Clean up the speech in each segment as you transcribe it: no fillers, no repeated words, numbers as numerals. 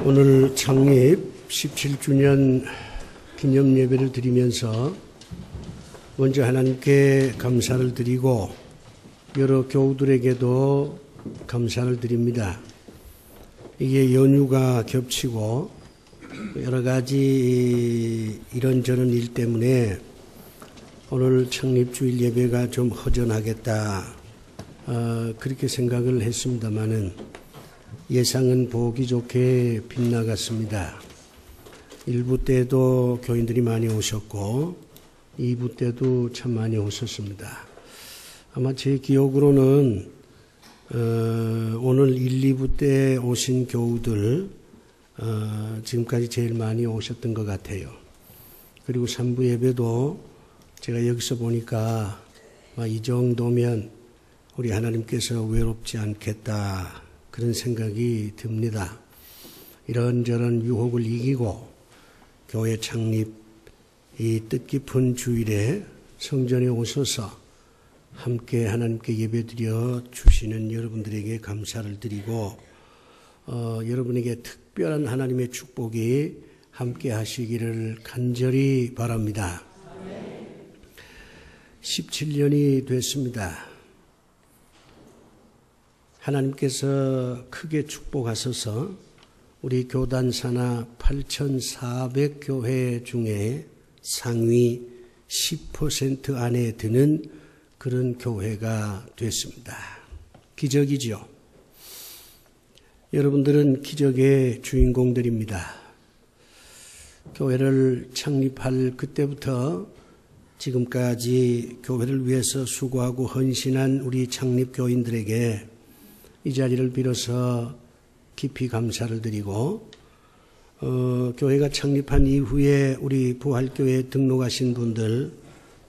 오늘 창립 17주년 기념 예배를 드리면서 먼저 하나님께 감사를 드리고 여러 교우들에게도 감사를 드립니다. 이게 연휴가 겹치고 여러 가지 이런저런 일 때문에 오늘 창립주일 예배가 좀 허전하겠다 그렇게 생각을 했습니다마는 예상은 보기 좋게 빗나갔습니다. 1부 때도 교인들이 많이 오셨고 2부 때도 참 많이 오셨습니다. 아마 제 기억으로는 오늘 1, 2부 때 오신 교우들 지금까지 제일 많이 오셨던 것 같아요. 그리고 3부 예배도 제가 여기서 보니까 이 정도면 우리 하나님께서 외롭지 않겠다 그런 생각이 듭니다. 이런저런 유혹을 이기고 교회 창립 이 뜻깊은 주일에 성전에 오셔서 함께 하나님께 예배드려 주시는 여러분들에게 감사를 드리고 여러분에게 특별한 하나님의 축복이 함께 하시기를 간절히 바랍니다. 17년이 됐습니다. 하나님께서 크게 축복하셔서 우리 교단 산하 8,400교회 중에 상위 10% 안에 드는 그런 교회가 됐습니다. 기적이죠. 여러분들은 기적의 주인공들입니다. 교회를 창립할 그때부터 지금까지 교회를 위해서 수고하고 헌신한 우리 창립교인들에게 이 자리를 빌어서 깊이 감사를 드리고 교회가 창립한 이후에 우리 부활교회에 등록하신 분들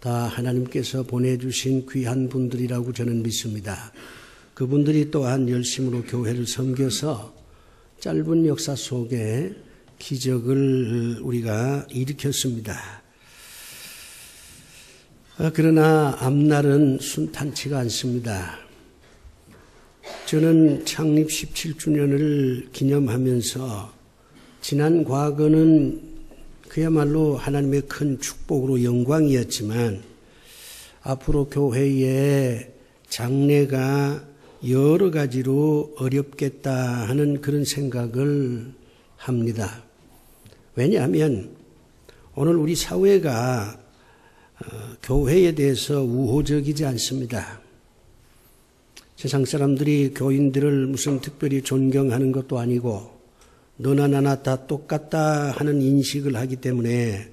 다 하나님께서 보내주신 귀한 분들이라고 저는 믿습니다. 그분들이 또한 열심으로 교회를 섬겨서 짧은 역사 속에 기적을 우리가 일으켰습니다. 그러나 앞날은 순탄치가 않습니다. 저는 창립 17주년을 기념하면서 지난 과거는 그야말로 하나님의 큰 축복으로 영광이었지만 앞으로 교회의 장래가 여러 가지로 어렵겠다 하는 그런 생각을 합니다. 왜냐하면 오늘 우리 사회가 교회에 대해서 우호적이지 않습니다. 세상 사람들이 교인들을 무슨 특별히 존경하는 것도 아니고 너나 나나 다 똑같다 하는 인식을 하기 때문에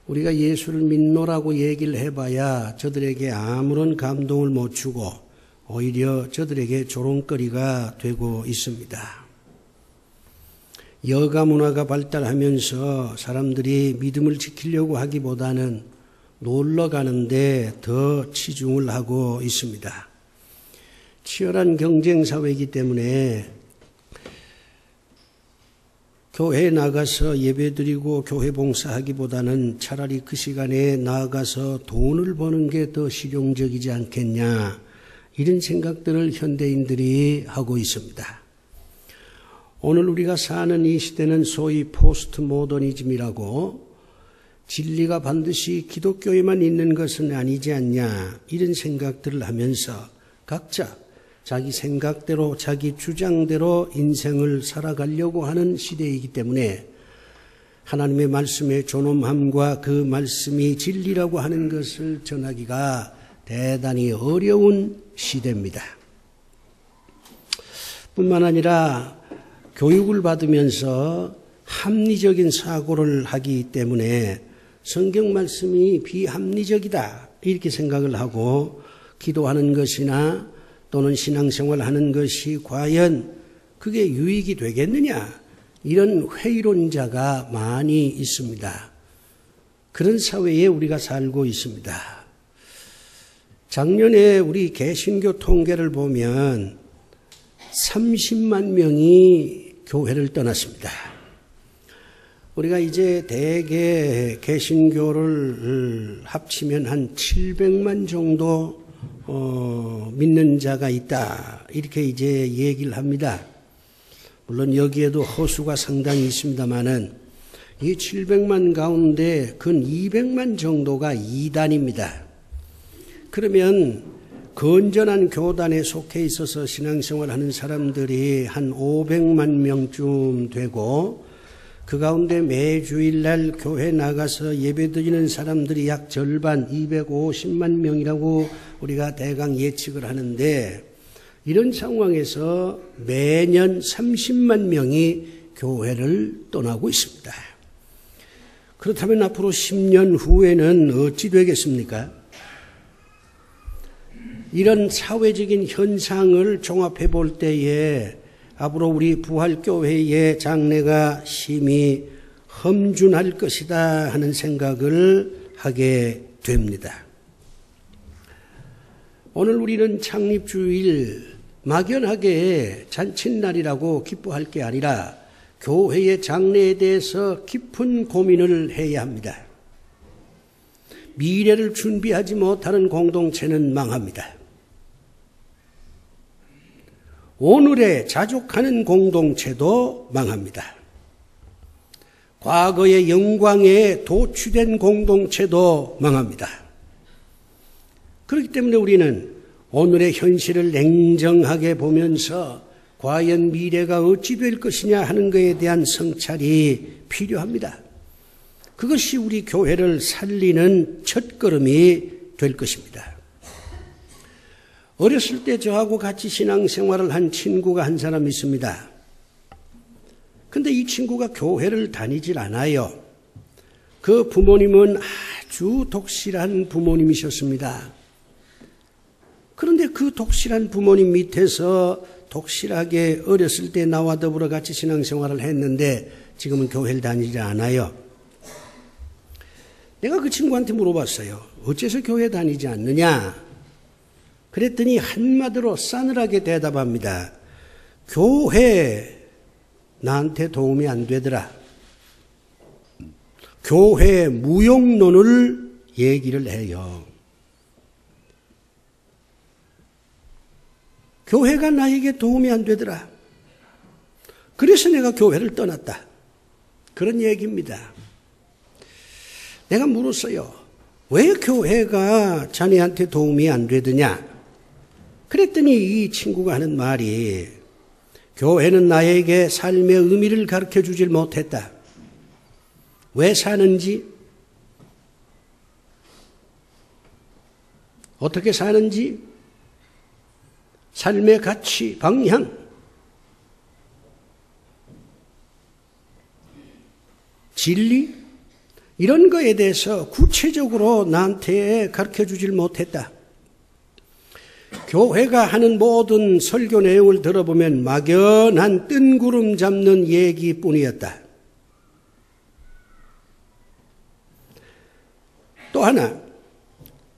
우리가 예수를 믿노라고 얘기를 해봐야 저들에게 아무런 감동을 못 주고 오히려 저들에게 조롱거리가 되고 있습니다. 여가 문화가 발달하면서 사람들이 믿음을 지키려고 하기보다는 놀러 가는데 더 치중을 하고 있습니다. 치열한 경쟁 사회이기 때문에 교회에 나가서 예배드리고 교회 봉사하기보다는 차라리 그 시간에 나가서 돈을 버는 게 더 실용적이지 않겠냐 이런 생각들을 현대인들이 하고 있습니다. 오늘 우리가 사는 이 시대는 소위 포스트 모더니즘이라고 진리가 반드시 기독교에만 있는 것은 아니지 않냐 이런 생각들을 하면서 각자 자기 생각대로 자기 주장대로 인생을 살아가려고 하는 시대이기 때문에 하나님의 말씀의 존엄함과 그 말씀이 진리라고 하는 것을 전하기가 대단히 어려운 시대입니다. 뿐만 아니라 교육을 받으면서 합리적인 사고를 하기 때문에 성경 말씀이 비합리적이다 이렇게 생각을 하고 기도하는 것이나 또는 신앙생활하는 것이 과연 그게 유익이 되겠느냐 이런 회의론자가 많이 있습니다. 그런 사회에 우리가 살고 있습니다. 작년에 우리 개신교 통계를 보면 30만 명이 교회를 떠났습니다. 우리가 이제 대개 개신교를 합치면 한 700만 정도 믿는 자가 있다. 이렇게 이제 얘기를 합니다. 물론 여기에도 허수가 상당히 있습니다마는 이 700만 가운데 근 200만 정도가 이단입니다. 그러면 건전한 교단에 속해 있어서 신앙생활하는 사람들이 한 500만 명쯤 되고 그 가운데 매주일날 교회 나가서 예배드리는 사람들이 약 절반 250만 명이라고 우리가 대강 예측을 하는데 이런 상황에서 매년 30만 명이 교회를 떠나고 있습니다. 그렇다면 앞으로 10년 후에는 어찌 되겠습니까? 이런 사회적인 현상을 종합해 볼 때에 앞으로 우리 부활교회의 장래가 심히 험준할 것이다 하는 생각을 하게 됩니다. 오늘 우리는 창립주일 막연하게 잔칫날이라고 기뻐할 게 아니라 교회의 장래에 대해서 깊은 고민을 해야 합니다. 미래를 준비하지 못하는 공동체는 망합니다. 오늘에 자족하는 공동체도 망합니다. 과거의 영광에 도취된 공동체도 망합니다. 그렇기 때문에 우리는 오늘의 현실을 냉정하게 보면서 과연 미래가 어찌 될 것이냐 하는 것에 대한 성찰이 필요합니다. 그것이 우리 교회를 살리는 첫걸음이 될 것입니다. 어렸을 때 저하고 같이 신앙생활을 한 친구가 한 사람 있습니다. 근데 이 친구가 교회를 다니질 않아요. 그 부모님은 아주 독실한 부모님이셨습니다. 그런데 그 독실한 부모님 밑에서 독실하게 어렸을 때 나와 더불어 같이 신앙생활을 했는데 지금은 교회를 다니지 않아요. 내가 그 친구한테 물어봤어요. 어째서 교회 다니지 않느냐? 그랬더니 한마디로 싸늘하게 대답합니다. 교회 나한테 도움이 안 되더라. 교회 무용론을 얘기를 해요. 교회가 나에게 도움이 안 되더라. 그래서 내가 교회를 떠났다. 그런 얘기입니다. 내가 물었어요. 왜 교회가 자네한테 도움이 안 되더냐? 그랬더니 이 친구가 하는 말이 교회는 나에게 삶의 의미를 가르쳐 주질 못했다. 왜 사는지, 어떻게 사는지, 삶의 가치, 방향, 진리, 이런 거에 대해서 구체적으로 나한테 가르쳐 주질 못했다. 교회가 하는 모든 설교 내용을 들어보면 막연한 뜬구름 잡는 얘기뿐이었다. 또 하나,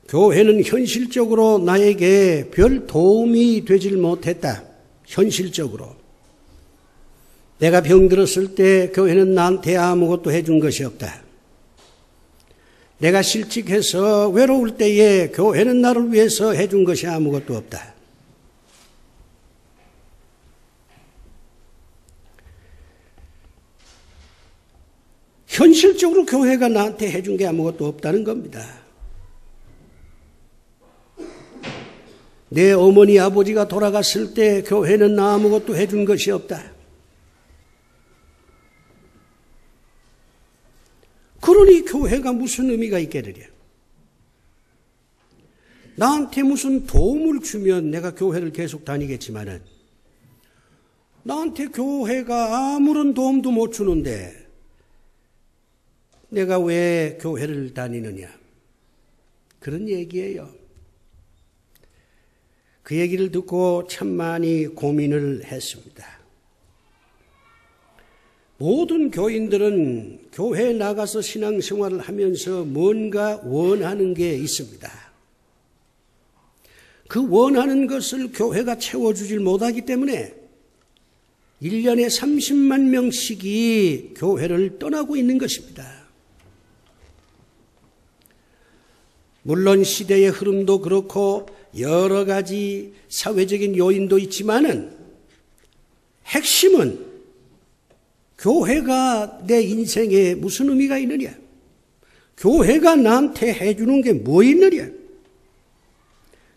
교회는 현실적으로 나에게 별 도움이 되질 못했다. 현실적으로. 내가 병들었을 때 교회는 나한테 아무것도 해준 것이 없다. 내가 실직해서 외로울 때에 교회는 나를 위해서 해준 것이 아무것도 없다. 현실적으로 교회가 나한테 해준 게 아무것도 없다는 겁니다. 내 어머니 아버지가 돌아갔을 때 교회는 나 아무것도 해준 것이 없다. 그러니 교회가 무슨 의미가 있겠느냐. 나한테 무슨 도움을 주면 내가 교회를 계속 다니겠지만은 나한테 교회가 아무런 도움도 못 주는데 내가 왜 교회를 다니느냐. 그런 얘기예요. 그 얘기를 듣고 참 많이 고민을 했습니다. 모든 교인들은 교회에 나가서 신앙생활을 하면서 뭔가 원하는 게 있습니다. 그 원하는 것을 교회가 채워주질 못하기 때문에 1년에 30만 명씩이 교회를 떠나고 있는 것입니다. 물론 시대의 흐름도 그렇고 여러 가지 사회적인 요인도 있지만은 핵심은 교회가 내 인생에 무슨 의미가 있느냐? 교회가 나한테 해주는 게 뭐 있느냐?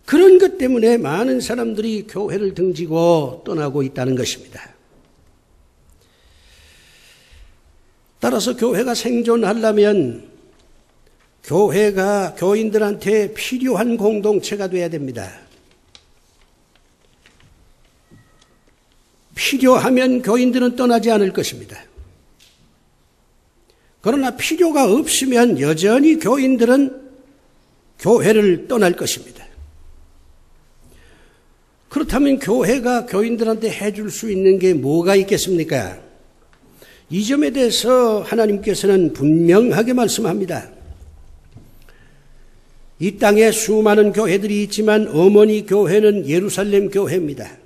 그런 것 때문에 많은 사람들이 교회를 등지고 떠나고 있다는 것입니다. 따라서 교회가 생존하려면 교회가 교인들한테 필요한 공동체가 되어야 됩니다. 필요하면 교인들은 떠나지 않을 것입니다. 그러나 필요가 없으면 여전히 교인들은 교회를 떠날 것입니다. 그렇다면 교회가 교인들한테 해줄 수 있는 게 뭐가 있겠습니까? 이 점에 대해서 하나님께서는 분명하게 말씀합니다. 이 땅에 수많은 교회들이 있지만 어머니 교회는 예루살렘 교회입니다.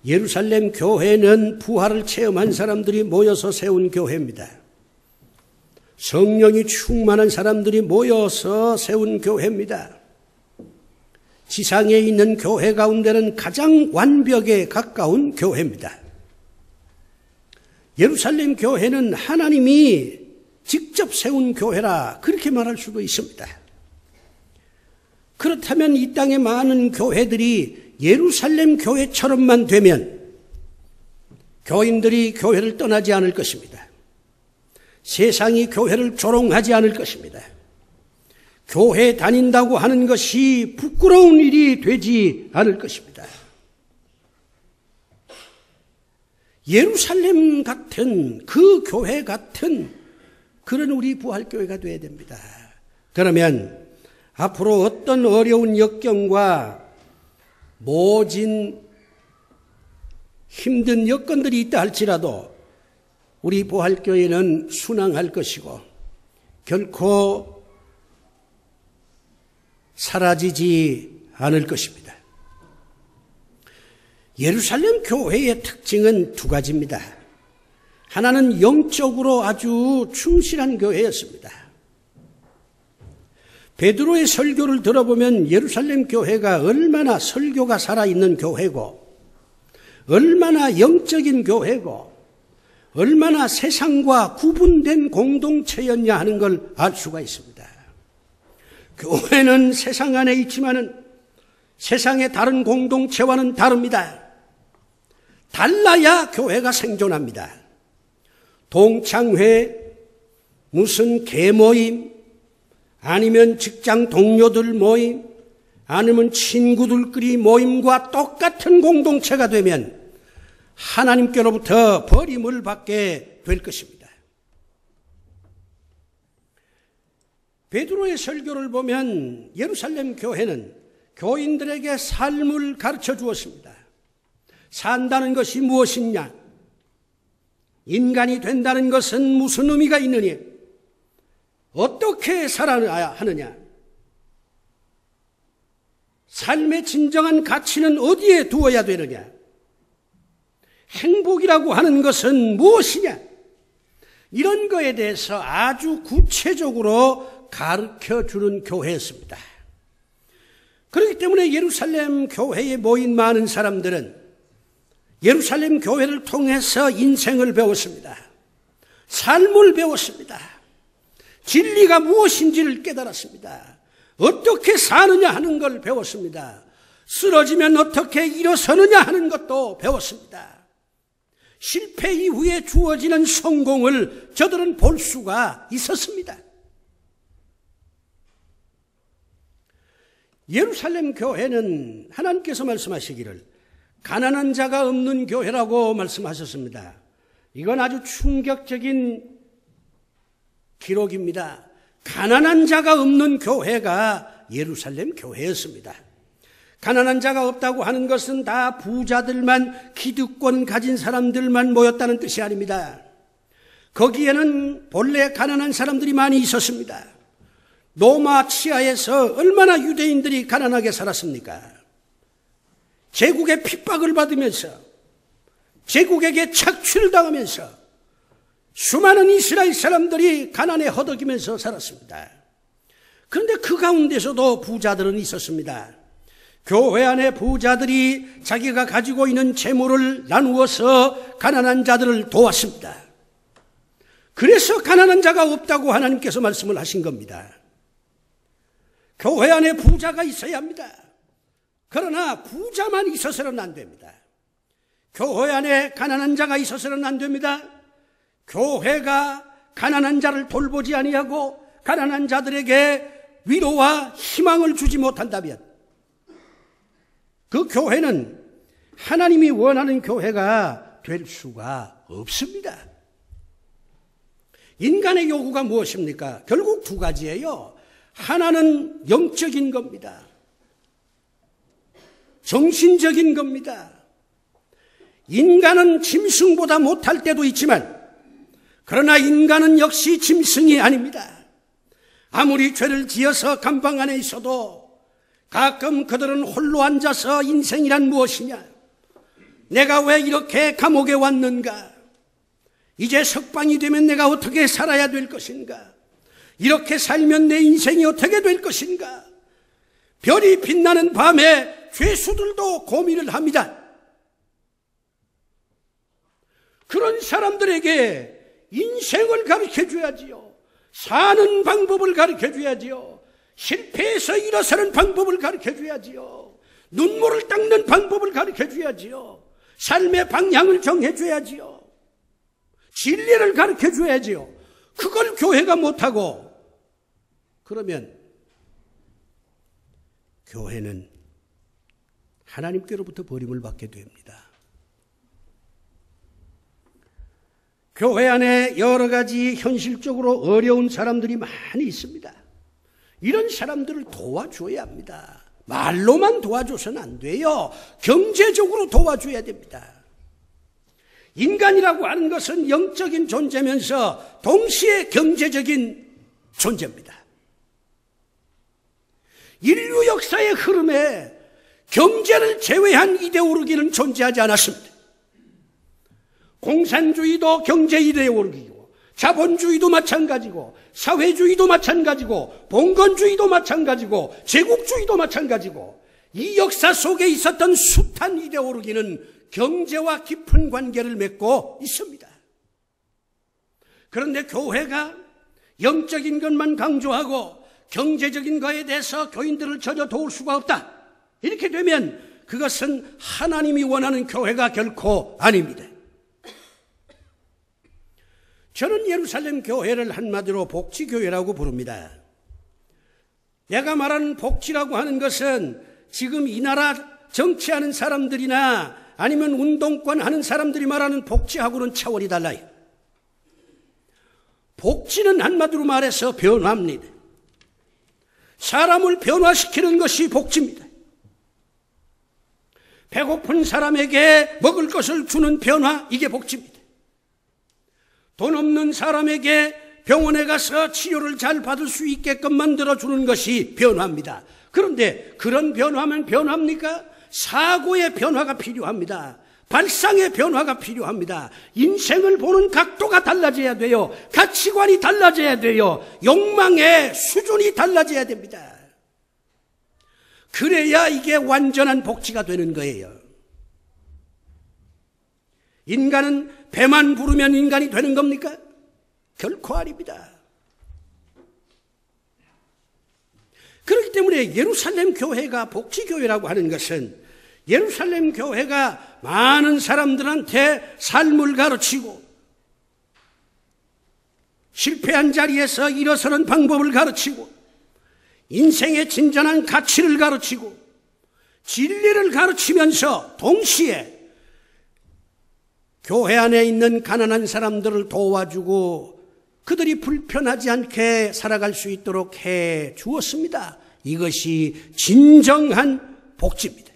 예루살렘 교회는 부활을 체험한 사람들이 모여서 세운 교회입니다. 성령이 충만한 사람들이 모여서 세운 교회입니다. 지상에 있는 교회 가운데는 가장 완벽에 가까운 교회입니다. 예루살렘 교회는 하나님이 직접 세운 교회라 그렇게 말할 수도 있습니다. 그렇다면 이 땅의 많은 교회들이 예루살렘 교회처럼만 되면 교인들이 교회를 떠나지 않을 것입니다. 세상이 교회를 조롱하지 않을 것입니다. 교회 다닌다고 하는 것이 부끄러운 일이 되지 않을 것입니다. 예루살렘 같은 그 교회 같은 그런 우리 부활교회가 되어야 됩니다. 그러면 앞으로 어떤 어려운 역경과 모진 힘든 여건들이 있다 할지라도 우리 부활교회는 순항할 것이고 결코 사라지지 않을 것입니다. 예루살렘 교회의 특징은 두 가지입니다. 하나는 영적으로 아주 충실한 교회였습니다. 베드로의 설교를 들어보면 예루살렘 교회가 얼마나 설교가 살아있는 교회고 얼마나 영적인 교회고 얼마나 세상과 구분된 공동체였냐 하는 걸 알 수가 있습니다. 교회는 세상 안에 있지만은 세상의 다른 공동체와는 다릅니다. 달라야 교회가 생존합니다. 동창회, 무슨 계모임, 아니면 직장 동료들 모임, 아니면 친구들끼리 모임과 똑같은 공동체가 되면 하나님께로부터 버림을 받게 될 것입니다. 베드로의 설교를 보면 예루살렘 교회는 교인들에게 삶을 가르쳐 주었습니다. 산다는 것이 무엇이냐? 인간이 된다는 것은 무슨 의미가 있느냐? 어떻게 살아야 하느냐? 삶의 진정한 가치는 어디에 두어야 되느냐? 행복이라고 하는 것은 무엇이냐? 이런 거에 대해서 아주 구체적으로 가르쳐주는 교회였습니다. 그렇기 때문에 예루살렘 교회에 모인 많은 사람들은 예루살렘 교회를 통해서 인생을 배웠습니다. 삶을 배웠습니다. 진리가 무엇인지를 깨달았습니다. 어떻게 사느냐 하는 걸 배웠습니다. 쓰러지면 어떻게 일어서느냐 하는 것도 배웠습니다. 실패 이후에 주어지는 성공을 저들은 볼 수가 있었습니다. 예루살렘 교회는 하나님께서 말씀하시기를 가난한 자가 없는 교회라고 말씀하셨습니다. 이건 아주 충격적인 기록입니다. 가난한 자가 없는 교회가 예루살렘 교회였습니다. 가난한 자가 없다고 하는 것은 다 부자들만, 기득권 가진 사람들만 모였다는 뜻이 아닙니다. 거기에는 본래 가난한 사람들이 많이 있었습니다. 로마 치하에서 얼마나 유대인들이 가난하게 살았습니까? 제국의 핍박을 받으면서 제국에게 착취를 당하면서 수많은 이스라엘 사람들이 가난에 허덕이면서 살았습니다. 그런데 그 가운데서도 부자들은 있었습니다. 교회 안에 부자들이 자기가 가지고 있는 재물을 나누어서 가난한 자들을 도왔습니다. 그래서 가난한 자가 없다고 하나님께서 말씀을 하신 겁니다. 교회 안에 부자가 있어야 합니다. 그러나 부자만 있어서는 안 됩니다. 교회 안에 가난한 자가 있어서는 안 됩니다. 교회가 가난한 자를 돌보지 아니하고 가난한 자들에게 위로와 희망을 주지 못한다면 그 교회는 하나님이 원하는 교회가 될 수가 없습니다. 인간의 요구가 무엇입니까? 결국 두 가지예요. 하나는 영적인 겁니다. 정신적인 겁니다. 인간은 짐승보다 못할 때도 있지만 그러나 인간은 역시 짐승이 아닙니다. 아무리 죄를 지어서 감방 안에 있어도 가끔 그들은 홀로 앉아서 인생이란 무엇이냐? 내가 왜 이렇게 감옥에 왔는가? 이제 석방이 되면 내가 어떻게 살아야 될 것인가? 이렇게 살면 내 인생이 어떻게 될 것인가? 별이 빛나는 밤에 죄수들도 고민을 합니다. 그런 사람들에게 인생을 가르쳐줘야지요. 사는 방법을 가르쳐줘야지요. 실패해서 일어서는 방법을 가르쳐줘야지요. 눈물을 닦는 방법을 가르쳐줘야지요. 삶의 방향을 정해줘야지요. 진리를 가르쳐줘야지요. 그걸 교회가 못하고 그러면 교회는 하나님께로부터 버림을 받게 됩니다. 교회 안에 여러 가지 현실적으로 어려운 사람들이 많이 있습니다. 이런 사람들을 도와줘야 합니다. 말로만 도와줘서는 안 돼요. 경제적으로 도와줘야 됩니다. 인간이라고 하는 것은 영적인 존재면서 동시에 경제적인 존재입니다. 인류 역사의 흐름에 경제를 제외한 이데올로기는 존재하지 않았습니다. 공산주의도 경제 이데올로기고 자본주의도 마찬가지고 사회주의도 마찬가지고 봉건주의도 마찬가지고 제국주의도 마찬가지고 이 역사 속에 있었던 숱한 이데올로기는 경제와 깊은 관계를 맺고 있습니다. 그런데 교회가 영적인 것만 강조하고 경제적인 것에 대해서 교인들을 전혀 도울 수가 없다. 이렇게 되면 그것은 하나님이 원하는 교회가 결코 아닙니다. 저는 예루살렘 교회를 한마디로 복지교회라고 부릅니다. 내가 말하는 복지라고 하는 것은 지금 이 나라 정치하는 사람들이나 아니면 운동권 하는 사람들이 말하는 복지하고는 차원이 달라요. 복지는 한마디로 말해서 변화입니다. 사람을 변화시키는 것이 복지입니다. 배고픈 사람에게 먹을 것을 주는 변화, 이게 복지입니다. 돈 없는 사람에게 병원에 가서 치료를 잘 받을 수 있게끔 만들어주는 것이 변화입니다. 그런데 그런 변화면 변화입니까? 사고의 변화가 필요합니다. 발상의 변화가 필요합니다. 인생을 보는 각도가 달라져야 돼요. 가치관이 달라져야 돼요. 욕망의 수준이 달라져야 됩니다. 그래야 이게 완전한 복지가 되는 거예요. 인간은 배만 부르면 인간이 되는 겁니까? 결코 아닙니다. 그렇기 때문에 예루살렘 교회가 복지교회라고 하는 것은 예루살렘 교회가 많은 사람들한테 삶을 가르치고 실패한 자리에서 일어서는 방법을 가르치고 인생의 진전한 가치를 가르치고 진리를 가르치면서 동시에 교회 안에 있는 가난한 사람들을 도와주고 그들이 불편하지 않게 살아갈 수 있도록 해 주었습니다. 이것이 진정한 복지입니다.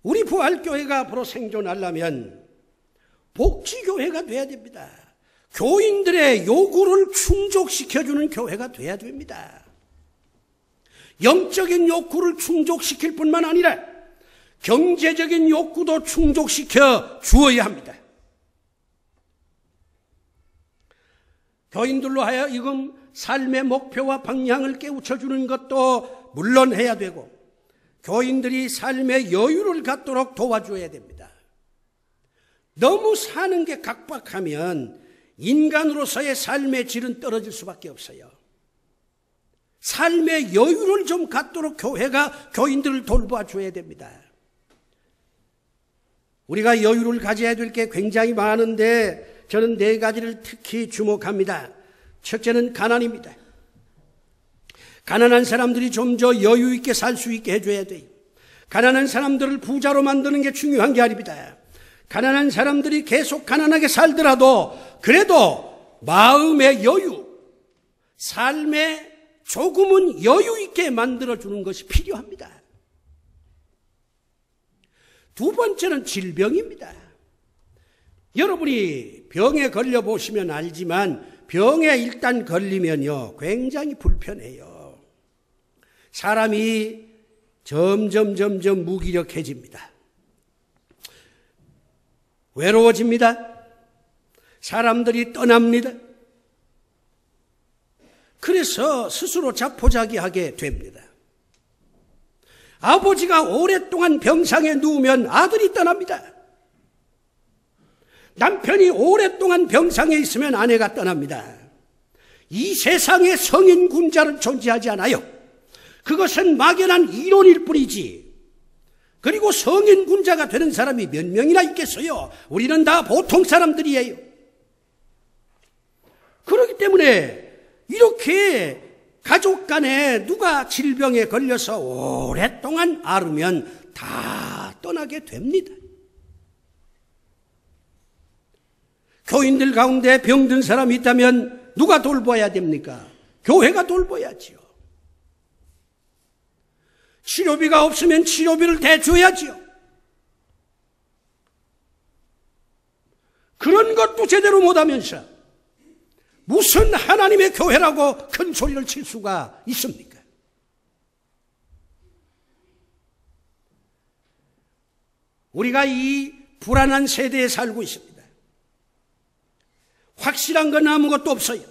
우리 부활교회가 앞으로 생존하려면 복지교회가 돼야 됩니다. 교인들의 요구를 충족시켜주는 교회가 돼야 됩니다. 영적인 욕구를 충족시킬 뿐만 아니라 경제적인 욕구도 충족시켜 주어야 합니다. 교인들로 하여금 삶의 목표와 방향을 깨우쳐주는 것도 물론 해야 되고 교인들이 삶의 여유를 갖도록 도와줘야 됩니다. 너무 사는 게 각박하면 인간으로서의 삶의 질은 떨어질 수밖에 없어요. 삶의 여유를 좀 갖도록 교회가 교인들을 돌봐줘야 됩니다. 우리가 여유를 가져야 될 게 굉장히 많은데 저는 4가지를 특히 주목합니다. 첫째는 가난입니다. 가난한 사람들이 좀 더 여유 있게 살 수 있게 해줘야 돼요. 가난한 사람들을 부자로 만드는 게 중요한 게 아닙니다. 가난한 사람들이 계속 가난하게 살더라도 그래도 마음의 여유, 삶의 조금은 여유 있게 만들어주는 것이 필요합니다. 두 번째는 질병입니다. 여러분이 병에 걸려보시면 알지만 병에 일단 걸리면요 굉장히 불편해요. 사람이 점점 무기력해집니다. 외로워집니다. 사람들이 떠납니다. 그래서 스스로 자포자기하게 됩니다. 아버지가 오랫동안 병상에 누우면 아들이 떠납니다. 남편이 오랫동안 병상에 있으면 아내가 떠납니다. 이 세상에 성인 군자는 존재하지 않아요. 그것은 막연한 이론일 뿐이지. 그리고 성인 군자가 되는 사람이 몇 명이나 있겠어요. 우리는 다 보통 사람들이에요. 그렇기 때문에 이렇게 가족 간에 누가 질병에 걸려서 오랫동안 앓으면 다 떠나게 됩니다. 교인들 가운데 병든 사람이 있다면 누가 돌봐야 됩니까? 교회가 돌봐야지요. 치료비가 없으면 치료비를 대줘야지요. 그런 것도 제대로 못하면서 무슨 하나님의 교회라고 큰 소리를 칠 수가 있습니까? 우리가 이 불안한 세대에 살고 있습니다. 확실한 건 아무것도 없어요.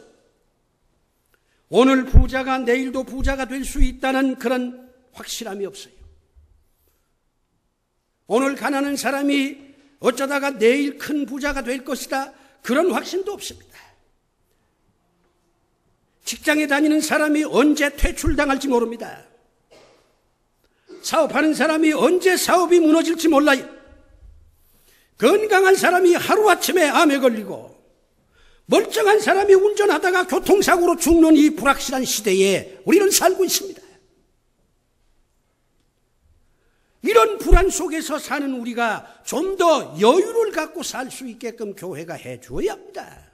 오늘 부자가 내일도 부자가 될 수 있다는 그런 확실함이 없어요. 오늘 가난한 사람이 어쩌다가 내일 큰 부자가 될 것이다, 그런 확신도 없습니다. 직장에 다니는 사람이 언제 퇴출당할지 모릅니다. 사업하는 사람이 언제 사업이 무너질지 몰라요. 건강한 사람이 하루아침에 암에 걸리고 멀쩡한 사람이 운전하다가 교통사고로 죽는 이 불확실한 시대에 우리는 살고 있습니다. 이런 불안 속에서 사는 우리가 좀 더 여유를 갖고 살 수 있게끔 교회가 해줘야 합니다.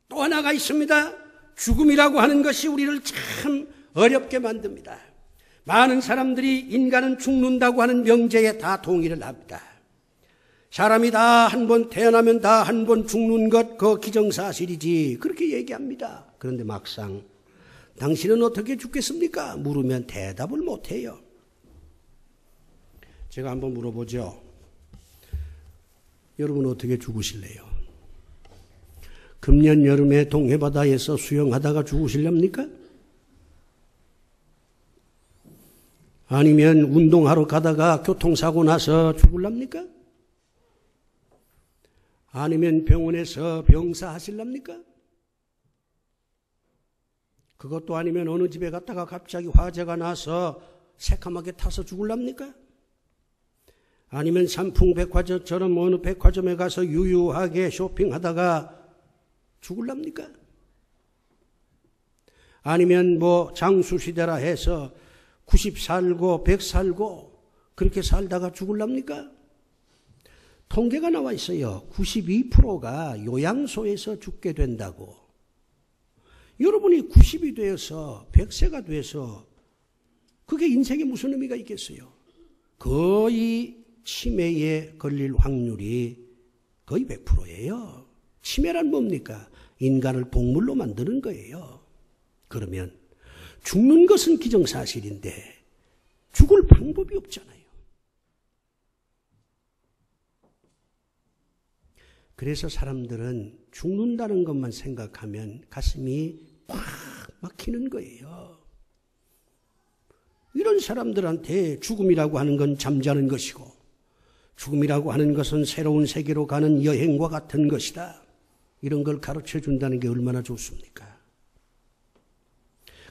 또 하나가 있습니다. 죽음이라고 하는 것이 우리를 참 어렵게 만듭니다. 많은 사람들이 인간은 죽는다고 하는 명제에 다 동의를 합니다. 사람이 다 한 번 태어나면 다 한 번 죽는 것, 그거 기정사실이지, 그렇게 얘기합니다. 그런데 막상 당신은 어떻게 죽겠습니까? 물으면 대답을 못해요. 제가 한번 물어보죠. 여러분 어떻게 죽으실래요? 금년 여름에 동해바다에서 수영하다가 죽으실랍니까? 아니면 운동하러 가다가 교통사고 나서 죽을랍니까? 아니면 병원에서 병사하실랍니까? 그것도 아니면 어느 집에 갔다가 갑자기 화재가 나서 새카맣게 타서 죽을랍니까? 아니면 삼풍백화점처럼 어느 백화점에 가서 유유하게 쇼핑하다가 죽을랍니까? 아니면 뭐 장수시대라 해서 90 살고 100 살고 그렇게 살다가 죽을랍니까? 통계가 나와 있어요. 92%가 요양소에서 죽게 된다고. 여러분이 90이 되어서 100세가 돼서 그게 인생에 무슨 의미가 있겠어요? 거의 치매에 걸릴 확률이 거의 100%예요. 치매란 뭡니까? 인간을 동물로 만드는 거예요. 그러면 죽는 것은 기정사실인데 죽을 방법이 없잖아요. 그래서 사람들은 죽는다는 것만 생각하면 가슴이 팍 막히는 거예요. 이런 사람들한테 죽음이라고 하는 건 잠자는 것이고 죽음이라고 하는 것은 새로운 세계로 가는 여행과 같은 것이다. 이런 걸 가르쳐 준다는 게 얼마나 좋습니까?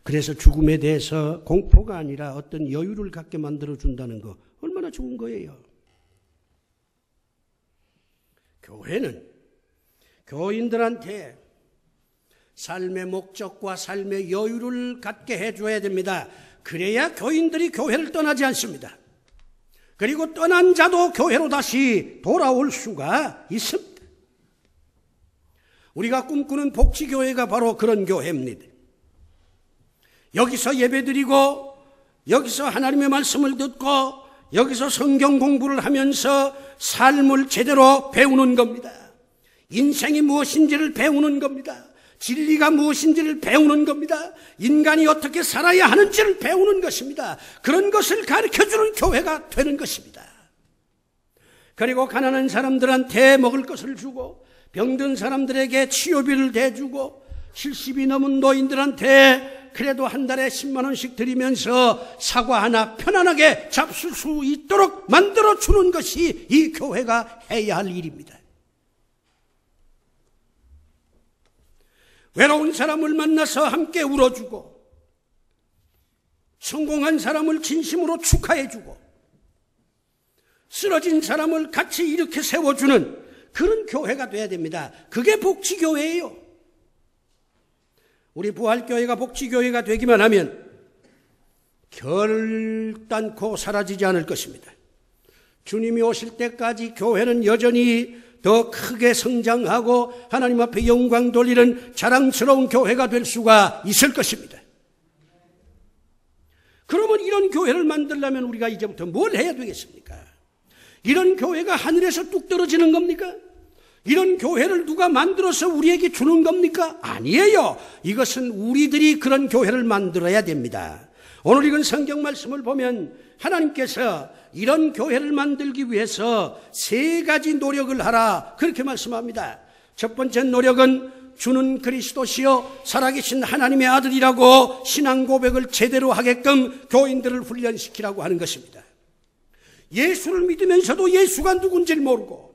그래서 죽음에 대해서 공포가 아니라 어떤 여유를 갖게 만들어 준다는 거 얼마나 좋은 거예요. 교회는 교인들한테 삶의 목적과 삶의 여유를 갖게 해줘야 됩니다. 그래야 교인들이 교회를 떠나지 않습니다. 그리고 떠난 자도 교회로 다시 돌아올 수가 있습니다. 우리가 꿈꾸는 복지교회가 바로 그런 교회입니다. 여기서 예배드리고 여기서 하나님의 말씀을 듣고 여기서 성경 공부를 하면서 삶을 제대로 배우는 겁니다. 인생이 무엇인지를 배우는 겁니다. 진리가 무엇인지를 배우는 겁니다. 인간이 어떻게 살아야 하는지를 배우는 것입니다. 그런 것을 가르쳐주는 교회가 되는 것입니다. 그리고 가난한 사람들한테 먹을 것을 주고 병든 사람들에게 치료비를 대주고 70이 넘은 노인들한테 그래도 한 달에 10만 원씩 드리면서 사과 하나 편안하게 잡술 수 있도록 만들어주는 것이 이 교회가 해야 할 일입니다. 외로운 사람을 만나서 함께 울어주고 성공한 사람을 진심으로 축하해주고 쓰러진 사람을 같이 일으켜 세워주는 그런 교회가 돼야 됩니다. 그게 복지교회예요. 우리 부활교회가 복지교회가 되기만 하면 결단코 사라지지 않을 것입니다. 주님이 오실 때까지 교회는 여전히 더 크게 성장하고 하나님 앞에 영광 돌리는 자랑스러운 교회가 될 수가 있을 것입니다. 그러면 이런 교회를 만들려면 우리가 이제부터 뭘 해야 되겠습니까? 이런 교회가 하늘에서 뚝 떨어지는 겁니까? 이런 교회를 누가 만들어서 우리에게 주는 겁니까? 아니에요. 이것은 우리들이 그런 교회를 만들어야 됩니다. 오늘 읽은 성경 말씀을 보면 하나님께서 이런 교회를 만들기 위해서 3가지 노력을 하라 그렇게 말씀합니다. 첫 번째 노력은 주는 그리스도시요 살아계신 하나님의 아들이라고 신앙 고백을 제대로 하게끔 교인들을 훈련시키라고 하는 것입니다. 예수를 믿으면서도 예수가 누군지를 모르고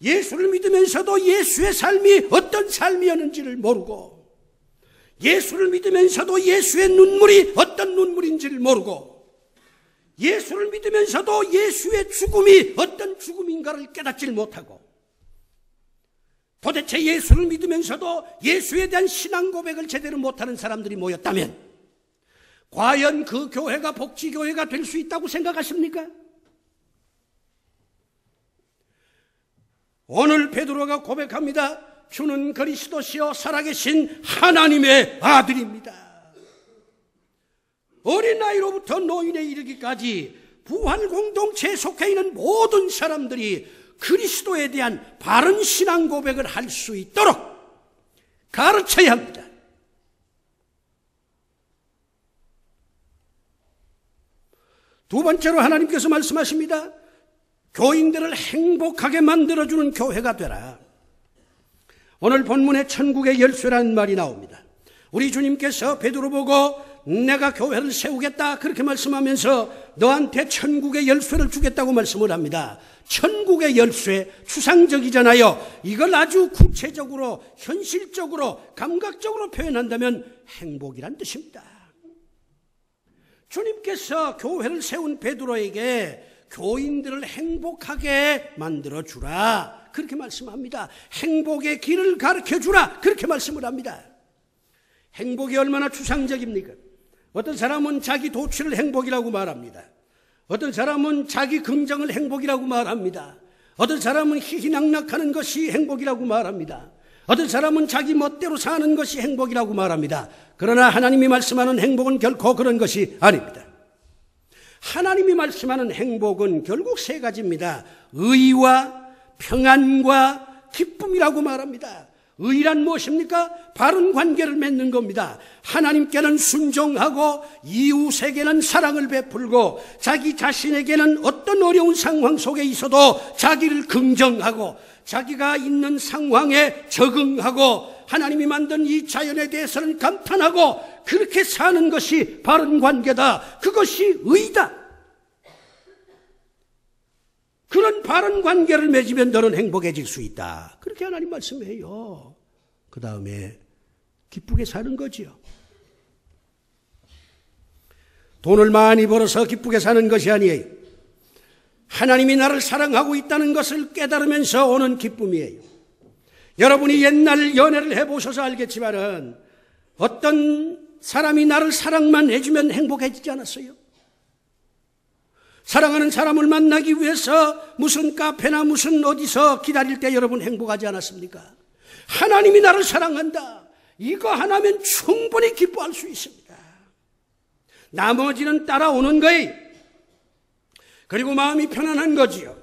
예수를 믿으면서도 예수의 삶이 어떤 삶이었는지를 모르고 예수를 믿으면서도 예수의 눈물이 어떤 눈물인지를 모르고 예수를 믿으면서도 예수의 죽음이 어떤 죽음인가를 깨닫지 못하고 도대체 예수를 믿으면서도 예수에 대한 신앙 고백을 제대로 못하는 사람들이 모였다면 과연 그 교회가 복지교회가 될 수 있다고 생각하십니까? 오늘 베드로가 고백합니다. 주는 그리스도시요 살아계신 하나님의 아들입니다. 어린 나이로부터 노인에 이르기까지 부활 공동체에 속해 있는 모든 사람들이 그리스도에 대한 바른 신앙 고백을 할 수 있도록 가르쳐야 합니다. 두 번째로 하나님께서 말씀하십니다. 교인들을 행복하게 만들어주는 교회가 되라. 오늘 본문에 천국의 열쇠라는 말이 나옵니다. 우리 주님께서 베드로 보고 내가 교회를 세우겠다 그렇게 말씀하면서 너한테 천국의 열쇠를 주겠다고 말씀을 합니다. 천국의 열쇠 추상적이잖아요. 이걸 아주 구체적으로 현실적으로 감각적으로 표현한다면 행복이란 뜻입니다. 주님께서 교회를 세운 베드로에게 교인들을 행복하게 만들어주라 그렇게 말씀합니다. 행복의 길을 가르쳐주라 그렇게 말씀을 합니다. 행복이 얼마나 추상적입니까? 어떤 사람은 자기 도취를 행복이라고 말합니다. 어떤 사람은 자기 긍정을 행복이라고 말합니다. 어떤 사람은 희희낙낙하는 것이 행복이라고 말합니다. 어떤 사람은 자기 멋대로 사는 것이 행복이라고 말합니다. 그러나 하나님이 말씀하는 행복은 결코 그런 것이 아닙니다. 하나님이 말씀하는 행복은 결국 3가지입니다. 의와 평안과 기쁨이라고 말합니다. 의란 무엇입니까? 바른 관계를 맺는 겁니다. 하나님께는 순종하고 이웃에게는 사랑을 베풀고 자기 자신에게는 어떤 어려운 상황 속에 있어도 자기를 긍정하고 자기가 있는 상황에 적응하고 하나님이 만든 이 자연에 대해서는 감탄하고 그렇게 사는 것이 바른 관계다. 그것이 의다. 그런 바른 관계를 맺으면 너는 행복해질 수 있다. 그렇게 하나님 말씀해요. 그 다음에 기쁘게 사는 거지요. 돈을 많이 벌어서 기쁘게 사는 것이 아니에요. 하나님이 나를 사랑하고 있다는 것을 깨달으면서 오는 기쁨이에요. 여러분이 옛날 연애를 해보셔서 알겠지만은 어떤 사람이 나를 사랑만 해주면 행복해지지 않았어요? 사랑하는 사람을 만나기 위해서 무슨 카페나 무슨 어디서 기다릴 때 여러분 행복하지 않았습니까? 하나님이 나를 사랑한다. 이거 하나면 충분히 기뻐할 수 있습니다. 나머지는 따라오는 거예요. 그리고 마음이 편안한 거지요.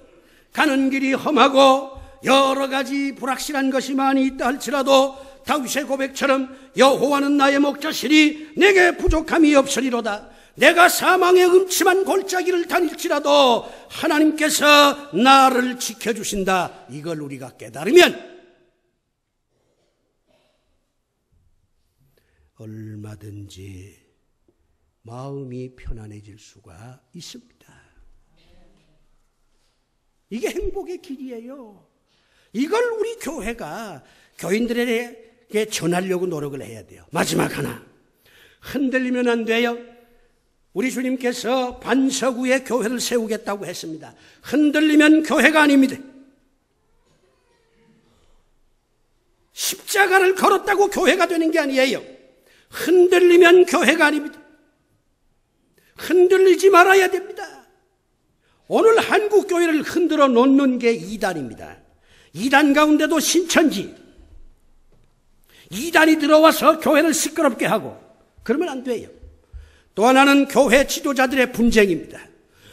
가는 길이 험하고 여러 가지 불확실한 것이 많이 있다 할지라도 다윗의 고백처럼 여호와는 나의 목자시니 내게 부족함이 없으리로다. 내가 사망의 음침한 골짜기를 다닐지라도 하나님께서 나를 지켜주신다. 이걸 우리가 깨달으면 얼마든지 마음이 편안해질 수가 있습니다. 이게 행복의 길이에요. 이걸 우리 교회가 교인들에게 전하려고 노력을 해야 돼요. 마지막 하나, 흔들리면 안 돼요. 우리 주님께서 반석 위에 교회를 세우겠다고 했습니다. 흔들리면 교회가 아닙니다. 십자가를 걸었다고 교회가 되는 게 아니에요. 흔들리면 교회가 아닙니다. 흔들리지 말아야 됩니다. 오늘 한국 교회를 흔들어 놓는 게 이단입니다. 이단 가운데도 신천지, 이단이 들어와서 교회를 시끄럽게 하고 그러면 안 돼요. 또 하나는 교회 지도자들의 분쟁입니다.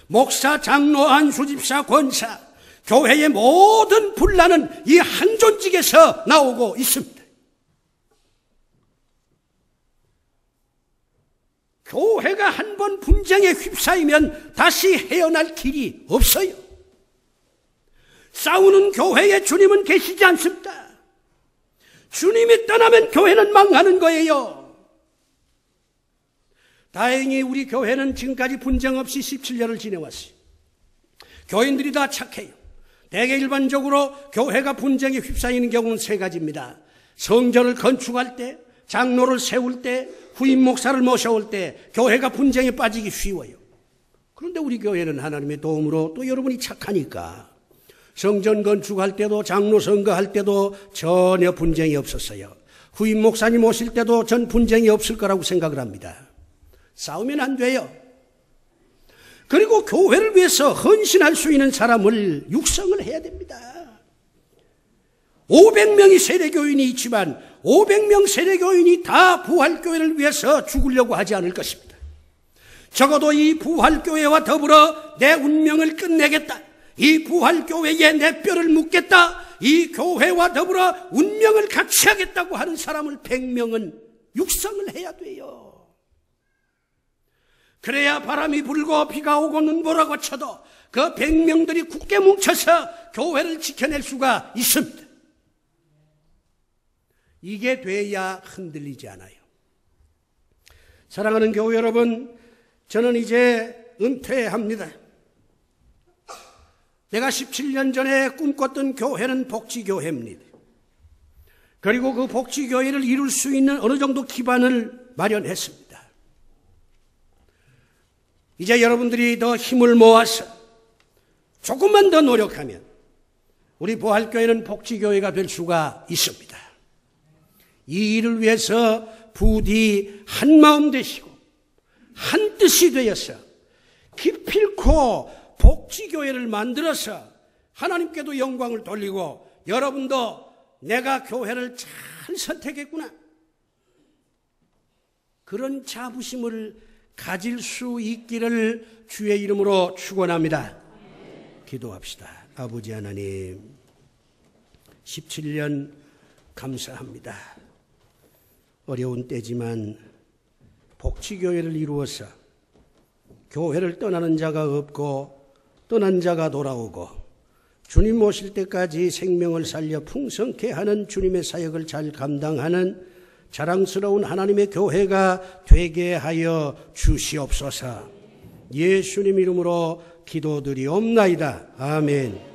목사, 장로, 안수집사, 권사, 교회의 모든 분란은 이 한 조직에서 나오고 있습니다. 교회가 한 번 분쟁에 휩싸이면 다시 헤어날 길이 없어요. 싸우는 교회에 주님은 계시지 않습니다. 주님이 떠나면 교회는 망하는 거예요. 다행히 우리 교회는 지금까지 분쟁 없이 17년을 지내왔어요. 교인들이 다 착해요. 대개 일반적으로 교회가 분쟁에 휩싸이는 경우는 세 가지입니다. 성전을 건축할 때, 장로를 세울 때, 후임 목사를 모셔올 때 교회가 분쟁에 빠지기 쉬워요. 그런데 우리 교회는 하나님의 도움으로 또 여러분이 착하니까 성전 건축할 때도 장로 선거할 때도 전혀 분쟁이 없었어요. 후임 목사님 오실 때도 전 분쟁이 없을 거라고 생각을 합니다. 싸우면 안 돼요. 그리고 교회를 위해서 헌신할 수 있는 사람을 육성을 해야 됩니다. 500명이 세례교인이 있지만 500명 세례교인이 다 부활교회를 위해서 죽으려고 하지 않을 것입니다. 적어도 이 부활교회와 더불어 내 운명을 끝내겠다. 이 부활교회에 내 뼈를 묻겠다. 이 교회와 더불어 운명을 같이 하겠다고 하는 사람을 100명은 육성을 해야 돼요. 그래야 바람이 불고 비가 오고 눈보라고 쳐도 그 100명들이 굳게 뭉쳐서 교회를 지켜낼 수가 있습니다. 이게 돼야 흔들리지 않아요. 사랑하는 교회 여러분, 저는 이제 은퇴합니다. 내가 17년 전에 꿈꿨던 교회는 복지교회입니다. 그리고 그 복지교회를 이룰 수 있는 어느 정도 기반을 마련했습니다. 이제 여러분들이 더 힘을 모아서 조금만 더 노력하면 우리 부활교회는 복지교회가 될 수가 있습니다. 이 일을 위해서 부디 한마음 되시고 한 뜻이 되어서 기필코 복지교회를 만들어서 하나님께도 영광을 돌리고 여러분도 내가 교회를 잘 선택했구나, 그런 자부심을 가질 수 있기를 주의 이름으로 축원합니다. 기도합시다. 아버지 하나님, 17년 감사합니다. 어려운 때지만 복지교회를 이루어서 교회를 떠나는 자가 없고 떠난 자가 돌아오고 주님 오실 때까지 생명을 살려 풍성케 하는 주님의 사역을 잘 감당하는 자랑스러운 하나님의 교회가 되게 하여 주시옵소서. 예수님 이름으로 기도드리옵나이다. 아멘.